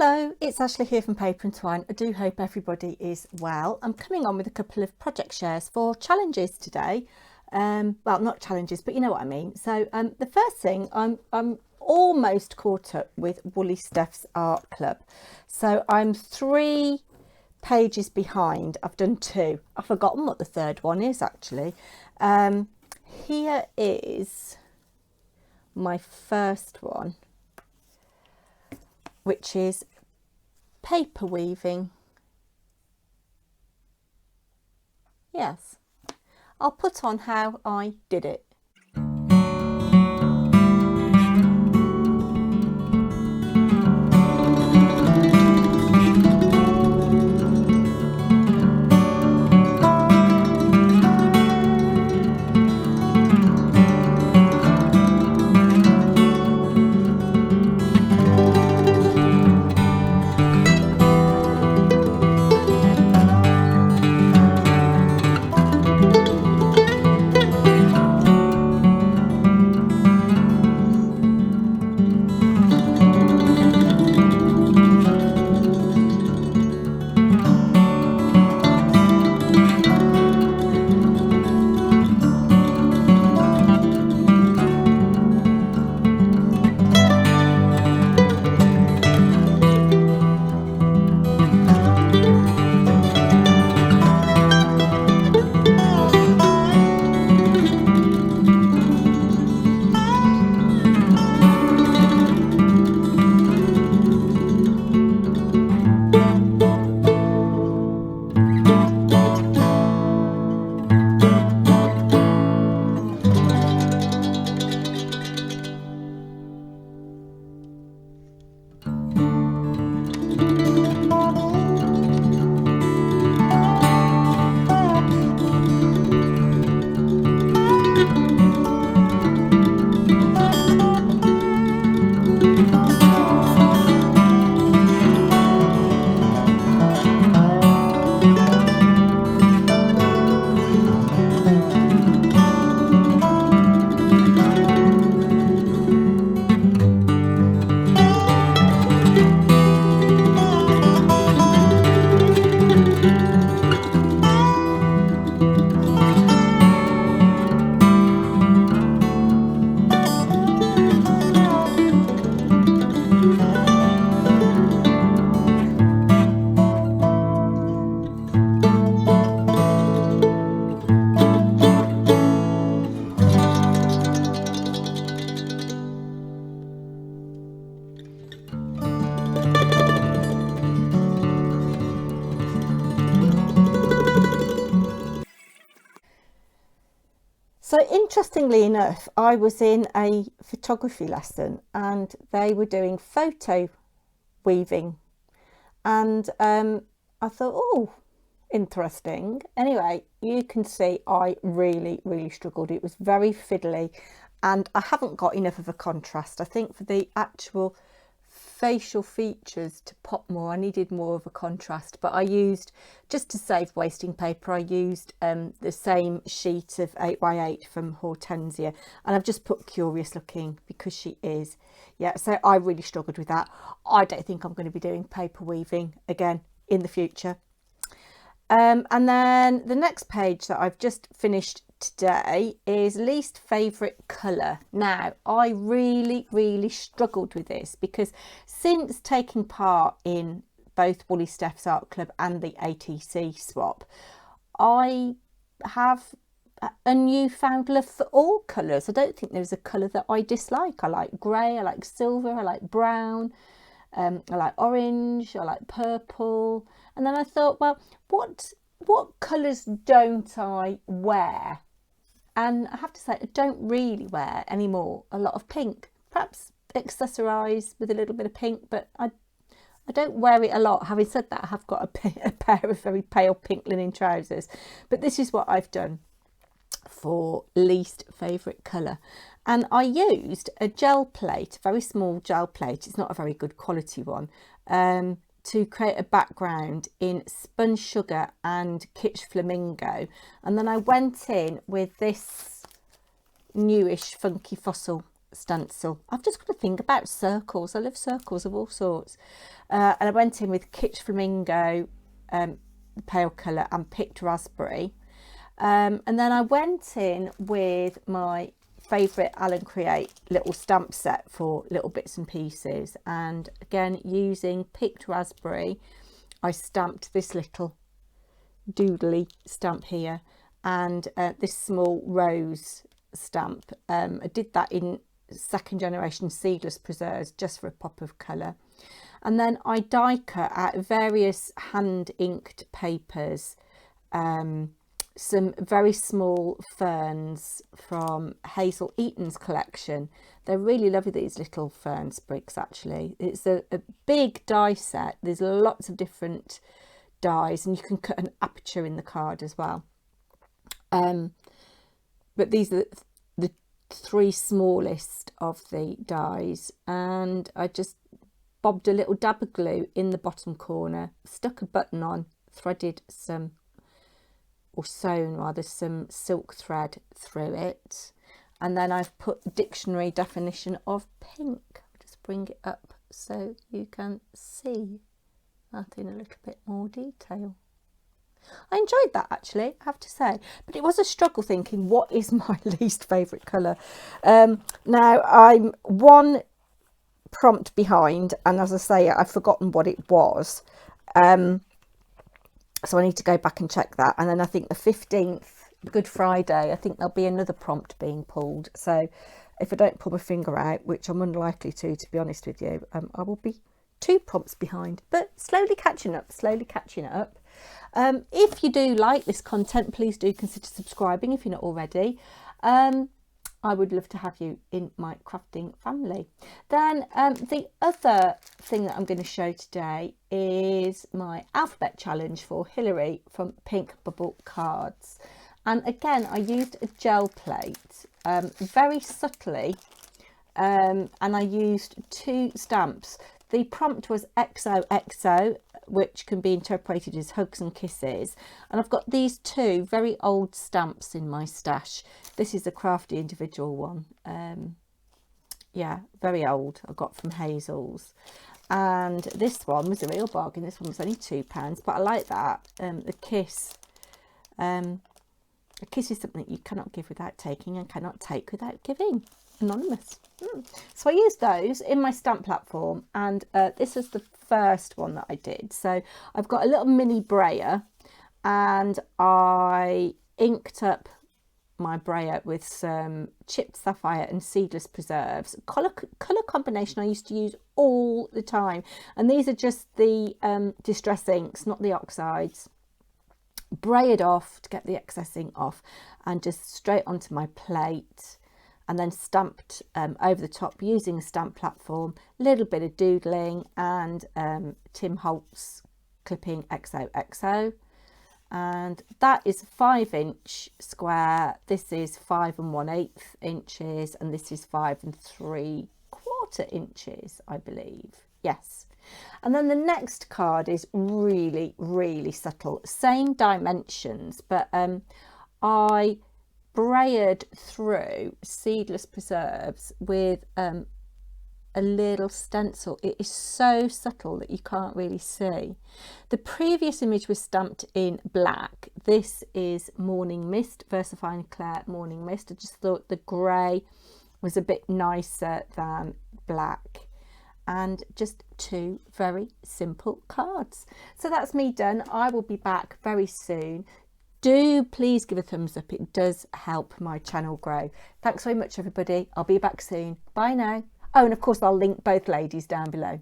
Hello, it's Ashley here from Paper&Twine. I do hope everybody is well. I'm coming on with a couple of project shares for challenges today. Well, not challenges, but you know what I mean. So the first thing, I'm almost caught up with woollysteph art club. So I'm 3 pages behind. I've done 2. I've forgotten what the third one is actually. Here is my first one, which is paper weaving. Yes, I'll put on how I did it. So interestingly enough, I was in a photography lesson and they were doing photo weaving, and I thought, oh, interesting. Anyway, you can see I really struggled. It was very fiddly and I haven't got enough of a contrast. I think for the actual facial features to pop more, I needed more of a contrast, but I used, just to save wasting paper, I used the same sheet of 8x8 from Hortensia, and I've just put curious looking because she is. Yeah, so I really struggled with that. I don't think I'm going to be doing paper weaving again in the future. And then the next page that I've just finished today is least favourite colour. Now, I really struggled with this because since taking part in both woollysteph art club and the ATC swap, I have a newfound love for all colours. I don't think there's a colour that I dislike. I like grey, I like silver, I like brown, I like orange, I like purple. And then I thought, well, what colours don't I wear? And I have to say, I don't really wear anymore a lot of pink. Perhaps accessorise with a little bit of pink, but I don't wear it a lot. Having said that, I have got a pair of very pale pink linen trousers. But this is what I've done for least favourite colour. And I used a gel plate, a very small gel plate. It's not a very good quality one. To create a background in Spun Sugar and Kitsch Flamingo, and then I went in with this newish funky fossil stencil. I've just got to think about circles. I love circles of all sorts. And I went in with Kitsch Flamingo, pale colour, and picked raspberry. And then I went in with my favourite Alan Create little stamp set for little bits and pieces. And again, using picked raspberry, I stamped this little doodly stamp here, and this small rose stamp. I did that in second generation seedless preserves just for a pop of colour. And then I die cut out various hand inked papers, some very small ferns from Hazel Eaton's collection. They're really lovely, these little fern sprigs actually. It's a big die set. There's lots of different dies, and you can cut an aperture in the card as well. But these are the three smallest of the dies, and I just bobbed a little dab of glue in the bottom corner, stuck a button on, threaded some, or sewn rather, some silk thread through it, and then I've put the dictionary definition of pink. I'll just bring it up so you can see that in a little bit more detail. I enjoyed that actually, I have to say, but it was a struggle thinking what is my least favourite colour. Now I'm one prompt behind, and as I say, I've forgotten what it was, so I need to go back and check that. And then I think the 15th, Good Friday, I think there'll be another prompt being pulled. So if I don't pull my finger out, which I'm unlikely to be honest with you, I will be 2 prompts behind, but slowly catching up, If you do like this content, please do consider subscribing if you're not already. I would love to have you in my crafting family. Then the other thing that I'm going to show today is my alphabet challenge for Hilary from Pink Bubble Cards. And again, I used a gel plate very subtly, and I used 2 stamps. The prompt was XOXO, which can be interpreted as hugs and kisses. And I've got these 2 very old stamps in my stash. This is a Crafty Individual one. Yeah, very old. I got from Hazel's. And this one was a real bargain. This one was only £2, but I like that. The kiss. A kiss is something you cannot give without taking and cannot take without giving. Anonymous. So I used those in my stamp platform, and this is the first one that I did. So I've got a little mini brayer, and I inked up my brayer with some chipped sapphire and seedless preserves. Colour combination I used to use all the time, and these are just the distress inks, not the oxides. Brayered off to get the excess ink off, and just straight onto my plate. And then stamped over the top using a stamp platform, a little bit of doodling, and Tim Holtz clipping XOXO. And that is a 5-inch square. This is 5 1/8 inches, and this is 5 3/4 inches, I believe. Yes. And then the next card is really, really subtle. Same dimensions, but I brayered through seedless preserves with a little stencil. It is so subtle that you can't really see. The previous image was stamped in black. This is Morning Mist, Versifying Claire Morning Mist. I just thought the grey was a bit nicer than black. And just 2 very simple cards. So that's me done. I will be back very soon. Do please give a thumbs up. It does help my channel grow. Thanks very much, everybody. I'll be back soon. Bye now. Oh, and of course, I'll link both ladies down below.